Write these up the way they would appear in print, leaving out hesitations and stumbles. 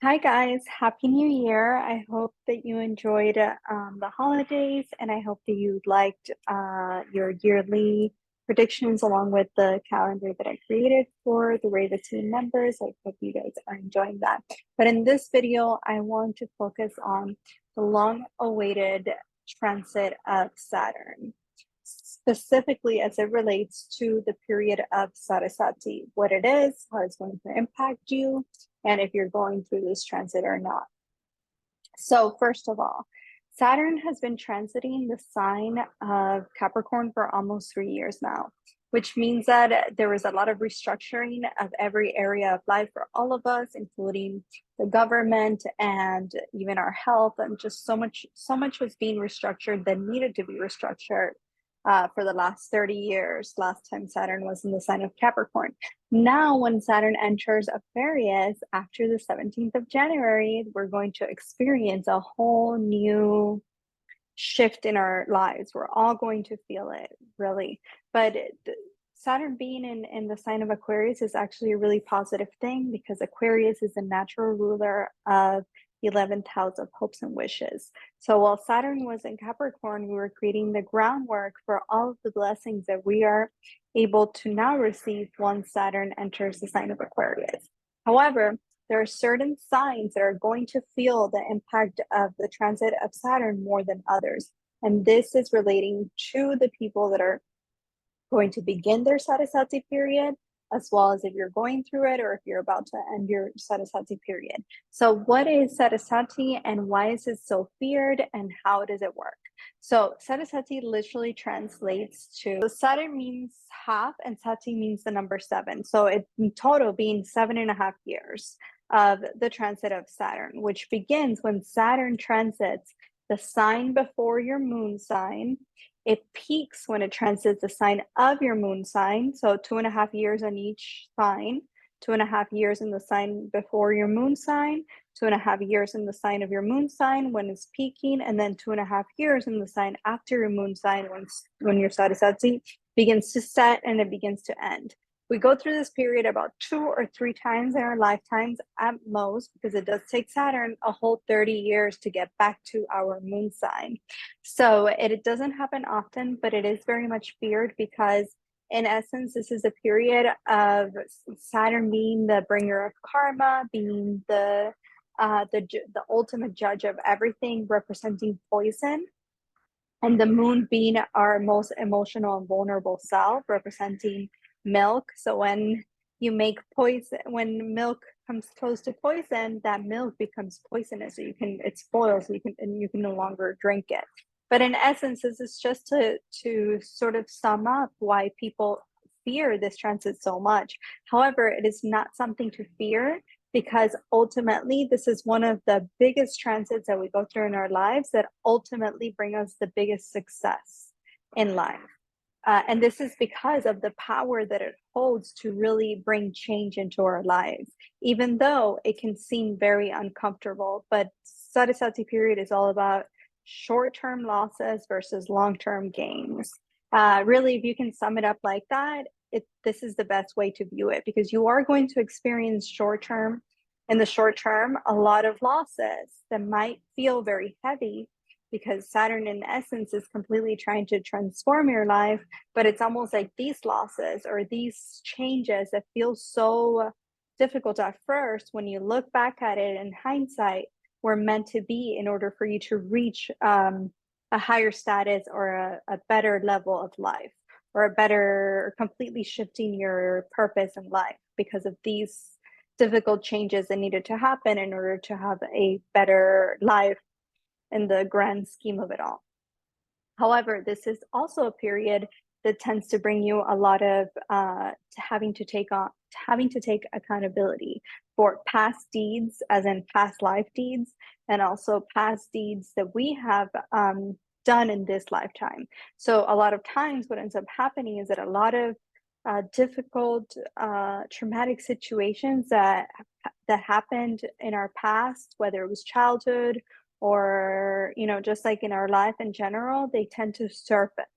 Hi guys, Happy New Year. I hope that you enjoyed the holidays and I hope that you liked your yearly predictions along with the calendar that I created for the Ray the team members. I hope you guys are enjoying that. But in this video, I want to focus on the long-awaited transit of Saturn, specifically as it relates to the period of Sade Sati, what it is, how it's going to impact you, and if you're going through this transit or not. So, first of all, Saturn has been transiting the sign of Capricorn for almost 3 years now, which means that there is a lot of restructuring of every area of life for all of us, including the government and even our health, and just so much was being restructured that needed to be restructured for the last 30 years. Last time Saturn was in the sign of Capricorn. Now, when Saturn enters Aquarius after the 17th of January, we're going to experience a whole new shift in our lives. We're all going to feel it, really. But Saturn being in the sign of Aquarius is actually a really positive thing because Aquarius is a natural ruler of the 11th house of hopes and wishes. So while Saturn was in Capricorn, we were creating the groundwork for all of the blessings that we are able to now receive once Saturn enters the sign of Aquarius. However, there are certain signs that are going to feel the impact of the transit of Saturn more than others. And this is relating to the people that are going to begin their Sade Sati period, as well as if you're going through it or if you're about to end your Sade Sati period. So, what is Sade Sati and why is it so feared and how does it work? So, Sade Sati literally translates to Sade means half and Sati means the number seven. So, it in total being 7.5 years of the transit of Saturn, which begins when Saturn transits the sign before your moon sign. It peaks when it transits the sign of your moon sign. So 2.5 years on each sign, 2.5 years in the sign before your moon sign, 2.5 years in the sign of your moon sign when it's peaking, and then 2.5 years in the sign after your moon sign when your Sade Sati begins to set and it begins to end. We go through this period about 2 or 3 times in our lifetimes at most, because it does take Saturn a whole 30 years to get back to our moon sign. So it doesn't happen often, but it is very much feared because, in essence, this is a period of Saturn being the bringer of karma, being the ultimate judge of everything, representing poison, and the moon being our most emotional and vulnerable self, representing milk. So when you make poison, when milk comes close to poison, that milk becomes poisonous. So it spoils. So you can no longer drink it. But in essence, this is just to sort of sum up why people fear this transit so much. However, it is not something to fear because ultimately this is one of the biggest transits that we go through in our lives that ultimately bring us the biggest success in life. And this is because of the power that it holds to really bring change into our lives, even though it can seem very uncomfortable. But Sade Sati period is all about short-term losses versus long-term gains. Really, if you can sum it up like that, this is the best way to view it because you are going to experience in the short term, a lot of losses that might feel very heavy because Saturn, in essence, is completely trying to transform your life. But it's almost like these losses or these changes that feel so difficult at first, when you look back at it in hindsight, were meant to be in order for you to reach a higher status or a better level of life, or a better, completely shifting your purpose in life because of these difficult changes that needed to happen in order to have a better life in the grand scheme of it all. However, this is also a period that tends to bring you a lot of having to take accountability for past deeds, as in past life deeds, and also past deeds that we have done in this lifetime. So a lot of times what ends up happening is that a lot of difficult, traumatic situations that happened in our past, whether it was childhood or just like in our life in general, they tend to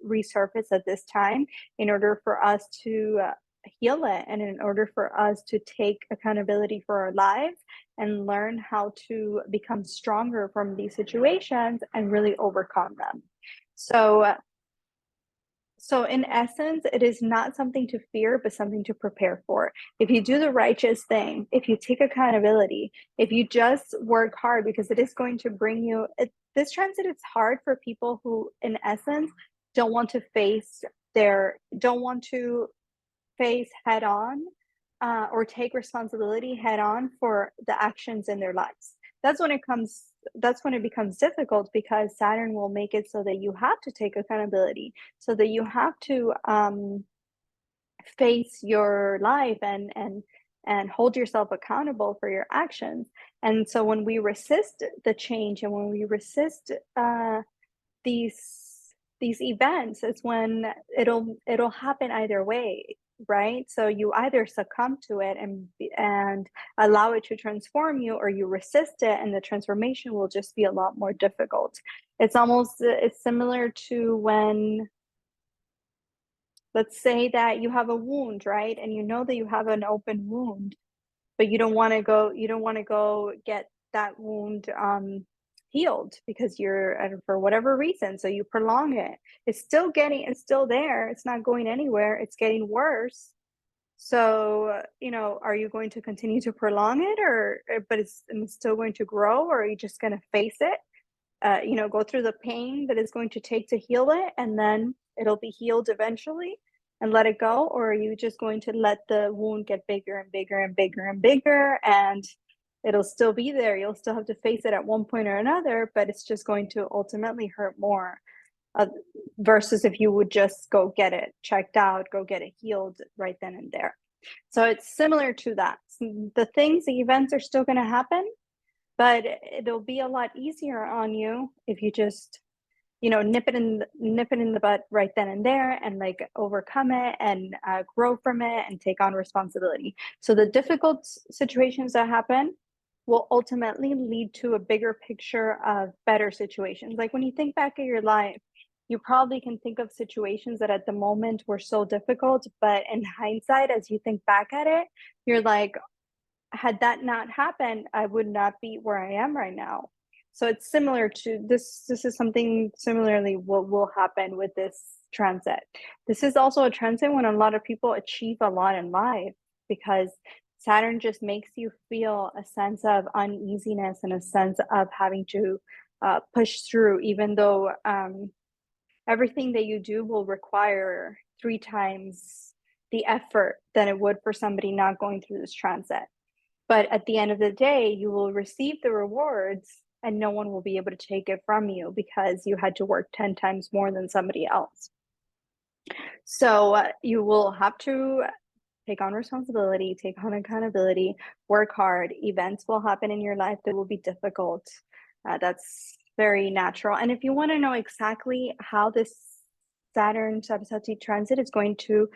resurface at this time in order for us to heal it, and in order for us to take accountability for our lives and learn how to become stronger from these situations and really overcome them. So so in essence, it is not something to fear, but something to prepare for. If you do the righteous thing, if you take accountability, if you just work hard, because it is going to bring you this transit is hard for people who, in essence, don't want to face don't want to face head on, or take responsibility head on for the actions in their lives. That's when it becomes difficult, because Saturn will make it so that you have to take accountability, so that you have to face your life and hold yourself accountable for your actions. And so when we resist the change, and when we resist these events, is when it'll happen either way, right? So you either succumb to it and allow it to transform you, or you resist it, and the transformation will just be a lot more difficult. It's similar to when, let's say that you have a wound, right? And you know that you have an open wound, but you don't want to go get that wound healed, because you're for whatever reason, so you prolong it. It's still there, it's not going anywhere, it's getting worse. So are you going to continue to prolong it, or but it's still going to grow, or are you just going to face it, go through the pain that it's going to take to heal it, and then it'll be healed eventually, and let it go? Or are you just going to let the wound get bigger and bigger and bigger and bigger, and it'll still be there? You'll still have to face it at one point or another, but it's just going to ultimately hurt more, uh, versus if you would just go get it checked out, go get it healed right then and there. So it's similar to that. The events are still going to happen, but it'll be a lot easier on you if you just nip it in the butt right then and there, and like overcome it, and grow from it, and take on responsibility. So the difficult situations that happen will ultimately lead to a bigger picture of better situations. Like when you think back at your life, you probably can think of situations that at the moment were so difficult, but in hindsight, as you think back at it, you're like, had that not happened, I would not be where I am right now. So it's similar to this. This is something similarly what will happen with this transit. This is also a transit when a lot of people achieve a lot in life, because Saturn just makes you feel a sense of uneasiness and a sense of having to push through, even though everything that you do will require 3 times the effort than it would for somebody not going through this transit. But at the end of the day, you will receive the rewards, and no one will be able to take it from you, because you had to work 10 times more than somebody else. So you will have to take on responsibility, take on accountability, work hard. Events will happen in your life that will be difficult. That's very natural. And if you want to know exactly how this Saturn Sade Sati transit is going to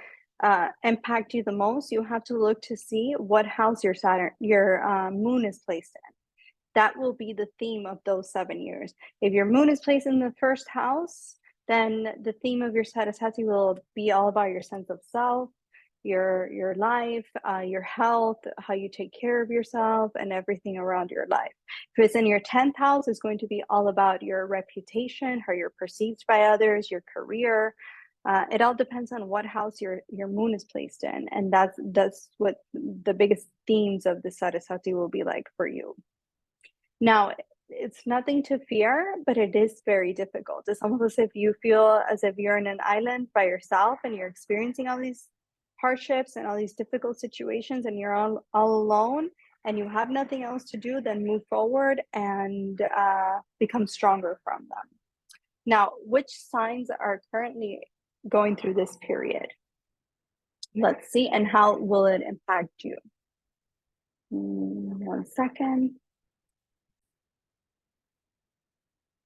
impact you the most, you have to look to see what house your moon is placed in. That will be the theme of those 7 years. If your moon is placed in the first house, then the theme of your Sade Sati will be all about your sense of self, your life, your health, how you take care of yourself, and everything around your life. If it's in your 10th house, it's going to be all about your reputation, how you're perceived by others, your career. It all depends on what house your moon is placed in, and that's what the biggest themes of the Sade Sati will be like for you. Now, it's nothing to fear, but it is very difficult. It's almost as if you feel as if you're in an island by yourself, and you're experiencing all these hardships and all these difficult situations, and you're all alone, and you have nothing else to do than move forward and become stronger from them. Now, which signs are currently going through this period? Let's see, and how will it impact you? 1 second.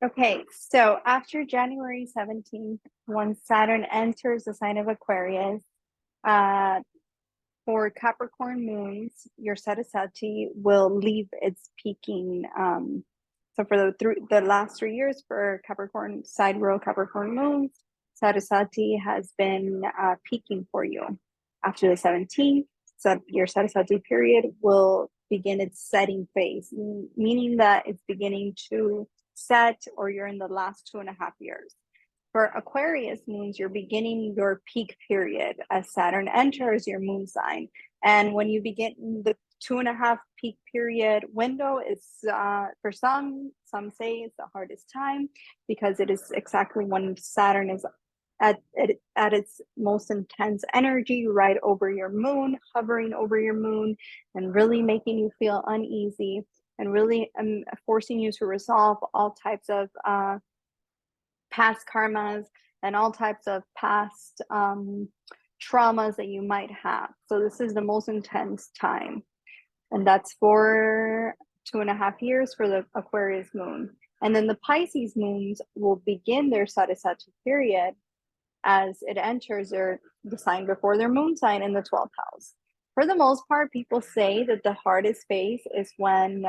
Okay, so after January 17th, when Saturn enters the sign of Aquarius, for Capricorn moons, your Sade Sati will leave its peaking. So for the last 3 years for Capricorn, sidereal Capricorn moons, Sade Sati has been peaking for you. After the 17th, your Sade Sati period will begin its setting phase, meaning that it's beginning to set, or you're in the last 2.5 years. For Aquarius moons, you're beginning your peak period as Saturn enters your moon sign. And when you begin the 2.5 peak period window, is for some say it's the hardest time, because it is exactly when Saturn is at its most intense energy, right over your moon, hovering over your moon, and really making you feel uneasy, and really forcing you to resolve all types of past karmas and all types of past traumas that you might have. So this is the most intense time, and that's for 2.5 years for the Aquarius moon. And then the Pisces moons will begin their Sade Sati period as it enters the sign before their moon sign in the 12th house. For the most part, people say that the hardest phase is when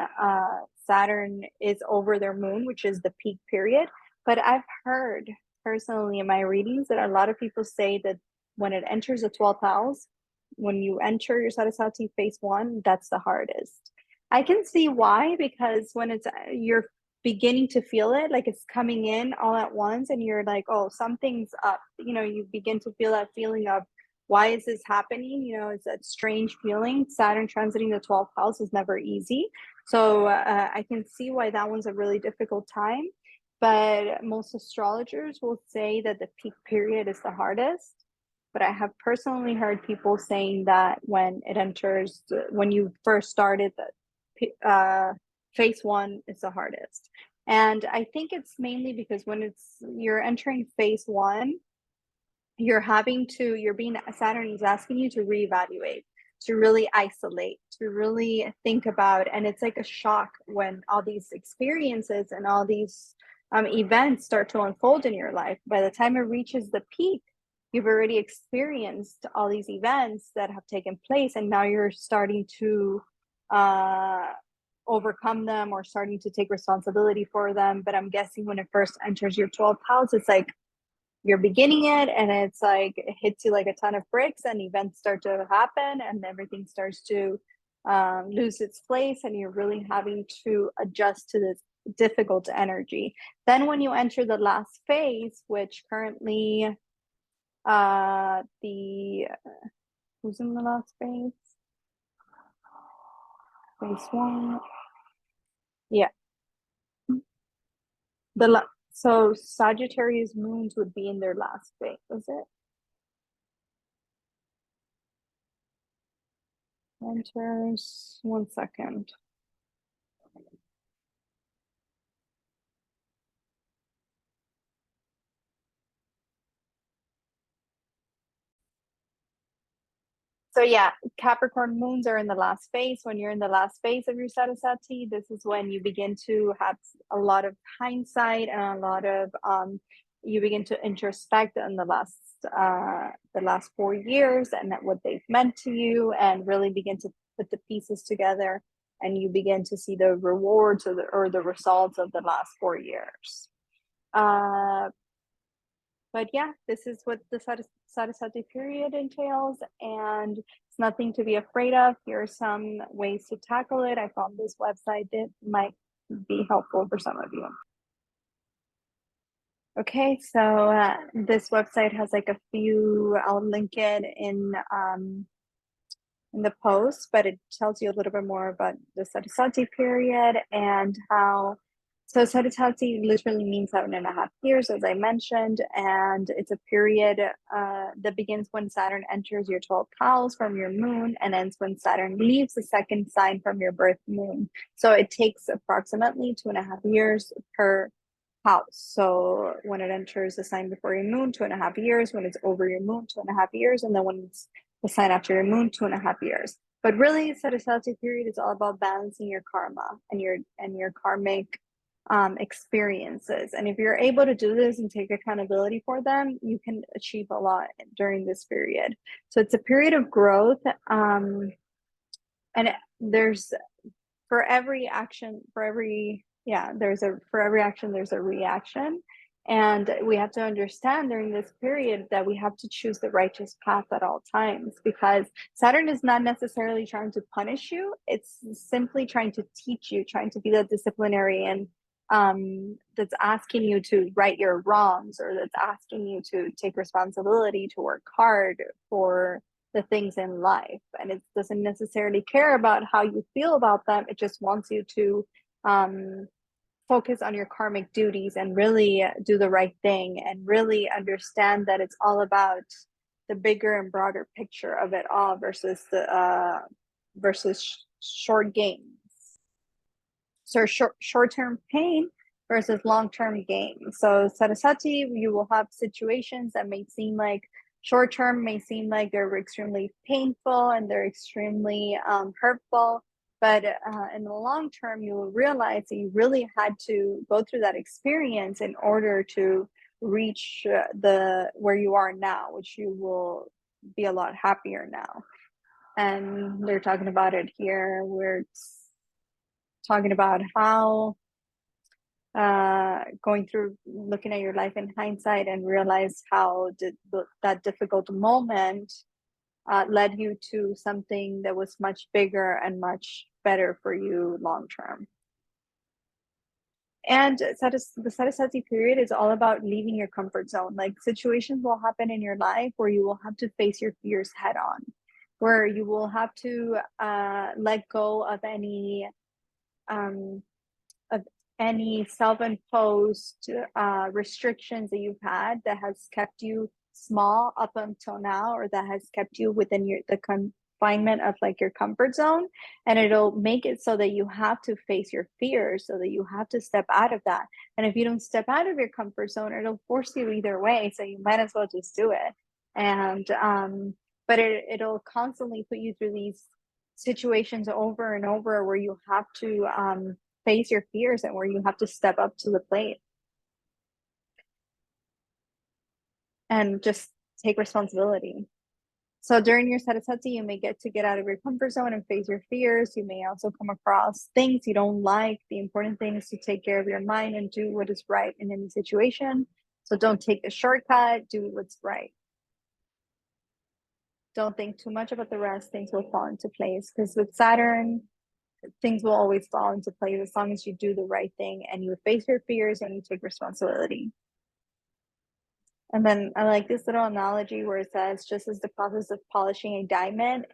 Saturn is over their moon, which is the peak period. But I've heard personally in my readings that a lot of people say that when it enters the 12th house, when you enter your Sade Sati phase 1, that's the hardest. I can see why, because when you're beginning to feel it, like it's coming in all at once, and you're like, oh, something's up. You begin to feel that feeling of, why is this happening? It's that strange feeling. Saturn transiting the 12th house is never easy. So I can see why that one's a really difficult time. But most astrologers will say that the peak period is the hardest. But I have personally heard people saying that when you first started the phase 1 is the hardest. And I think it's mainly because when you're entering phase 1, Saturn is asking you to reevaluate, to really isolate, to really think about. And it's like a shock when all these experiences and all these events start to unfold in your life. By the time it reaches the peak, you've already experienced all these events that have taken place, and now you're starting to overcome them, or starting to take responsibility for them. But I'm guessing when it first enters your 12th house, it's like you're beginning it, and it's like it hits you like a ton of bricks, and events start to happen, and everything starts to lose its place, and you're really having to adjust to this difficult energy. Then when you enter the last phase, which currently who's in the last phase? Phase 1. Yeah. So Sagittarius moons would be in their last phase, is it? Enters, 1 second. So yeah, Capricorn moons are in the last phase. When you're in the last phase of your Sade Sati, this is when you begin to have a lot of hindsight, and a lot of you begin to introspect in the last 4 years, and what they've meant to you, and really begin to put the pieces together, and you begin to see the rewards or the results of the last 4 years. But yeah, this is what the Sade Sati period entails, and it's nothing to be afraid of. Here are some ways to tackle it. I found this website that might be helpful for some of you. Okay, so this website has like a few, I'll link it in the post, but it tells you a little bit more about the Sade Sati period and how. So Sade Sati literally means 7.5 years, as I mentioned, and it's a period that begins when Saturn enters your 12th house from your moon, and ends when Saturn leaves the second sign from your birth moon. So it takes approximately 2.5 years per house. So when it enters the sign before your moon, 2.5 years. When it's over your moon, 2.5 years. And then when it's the sign after your moon, 2.5 years. But really, Sade Sati period is all about balancing your karma and your karmic experiences. And if you're able to do this and take accountability for them, you can achieve a lot during this period. So it's a period of growth. And there's for every action, there's a reaction. And we have to understand during this period that we have to choose the righteous path at all times, because Saturn is not necessarily trying to punish you. It's simply trying to teach you, trying to be the disciplinarian, that's asking you to right your wrongs, or that's asking you to take responsibility, to work hard for the things in life. And it doesn't necessarily care about how you feel about them. It just wants you to um, focus on your karmic duties and really do the right thing, and really understand that it's all about the bigger and broader picture of it all, versus the short gains. So short-term pain versus long-term gain. So Sade Sati, you will have situations that may seem like short-term, may seem like they're extremely painful and they're extremely hurtful, but in the long term, you will realize that you really had to go through that experience in order to reach the where you are now, which you will be a lot happier now. And they're talking about it here, where it's talking about how going through looking at your life in hindsight and realize how that difficult moment led you to something that was much bigger and much better for you long term. And the Sade Sati period is all about leaving your comfort zone. Like, situations will happen in your life where you will have to face your fears head on, where you will have to let go of um, any self-imposed restrictions that you've had that has kept you small up until now, or that has kept you within the confinement of like your comfort zone. And it'll make it so that you have to face your fears, so that you have to step out of that. And if you don't step out of your comfort zone, it'll force you either way, so you might as well just do it. And but it'll constantly put you through these situations over and over, where you have to face your fears, and where you have to step up to the plate and just take responsibility. So during your Sade Sati, you may get out of your comfort zone and face your fears. You may also come across things you don't like. The important thing is to take care of your mind and do what is right in any situation. So don't take the shortcut, do what's right. Don't think too much about the rest. Things will fall into place, because with Saturn, things will always fall into place as long as you do the right thing and you face your fears and you take responsibility. And then I like this little analogy where it says, just as the process of polishing a diamond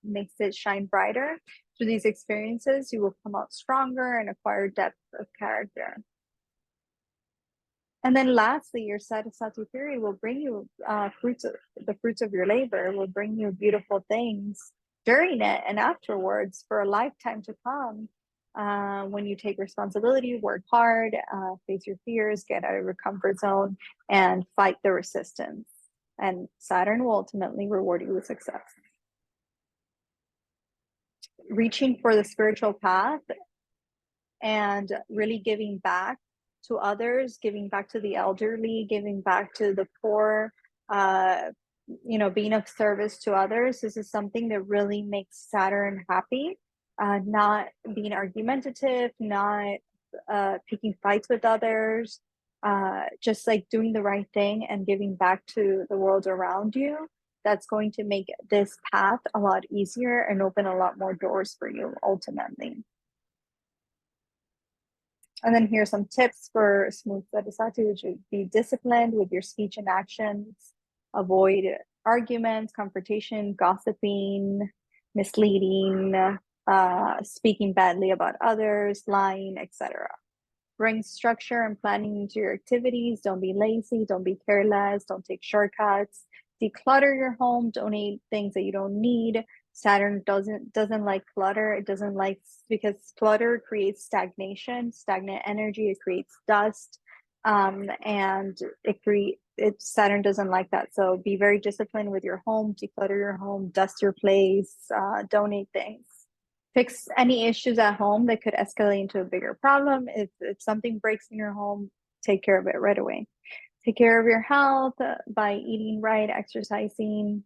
makes it shine brighter, through these experiences, you will come out stronger and acquire depth of character. And then lastly, your Sade Sati period will bring you the fruits of your labor, will bring you beautiful things during it and afterwards for a lifetime to come. When you take responsibility, work hard, face your fears, get out of your comfort zone, and fight the resistance. And Saturn will ultimately reward you with success. Reaching for the spiritual path and really giving back to others, giving back to the elderly, giving back to the poor, being of service to others. This is something that really makes Saturn happy. Not being argumentative, not picking fights with others, just like doing the right thing and giving back to the world around you. That's going to make this path a lot easier and open a lot more doors for you ultimately. And then here's some tips for smooth Sade Sati, which would be disciplined with your speech and actions, avoid arguments, confrontation, gossiping, misleading, speaking badly about others, lying, etc. Bring structure and planning into your activities. Don't be lazy, don't be careless, don't take shortcuts. Declutter your home, donate things that you don't need. Saturn doesn't like clutter. It doesn't like, because clutter creates stagnation, stagnant energy. It creates dust, and Saturn doesn't like that. So be very disciplined with your home. Declutter your home, dust your place, donate things. Fix any issues at home that could escalate into a bigger problem. If something breaks in your home, take care of it right away. Take care of your health by eating right, exercising,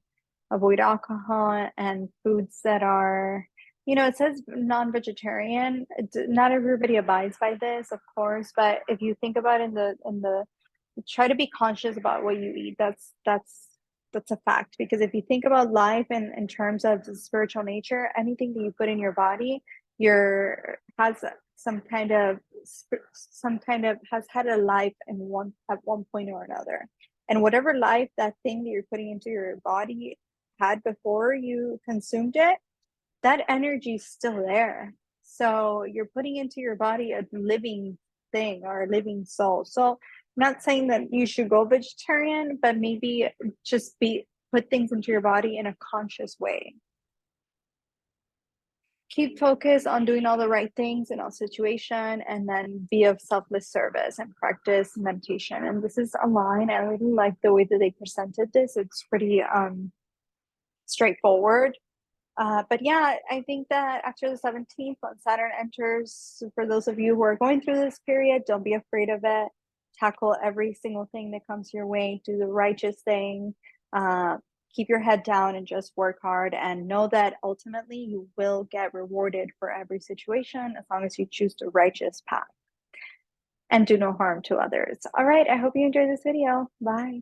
avoid alcohol and foods that are, it says non-vegetarian. Not everybody abides by this, of course, but if you think about it in the try to be conscious about what you eat. That's a fact, because if you think about life in terms of the spiritual nature, anything that you put in your body, your has some kind of some kind of has had a life in one at one point or another. And whatever life that thing that you're putting into your body had before you consumed it, that energy is still there. So you're putting into your body a living thing or a living soul. So I'm not saying that you should go vegetarian, but maybe just be put things into your body in a conscious way. Keep focused on doing all the right things in all situation, and then be of selfless service and practice meditation. And this is a line I really like the way that they presented this. It's pretty straightforward. But yeah, I think that after the 17th, when Saturn enters, for those of you who are going through this period, don't be afraid of it. Tackle every single thing that comes your way. Do the righteous thing. Uh, Keep your head down and just work hard, and know that ultimately you will get rewarded for every situation as long as you choose the righteous path and do no harm to others. All right, I hope you enjoyed this video. Bye.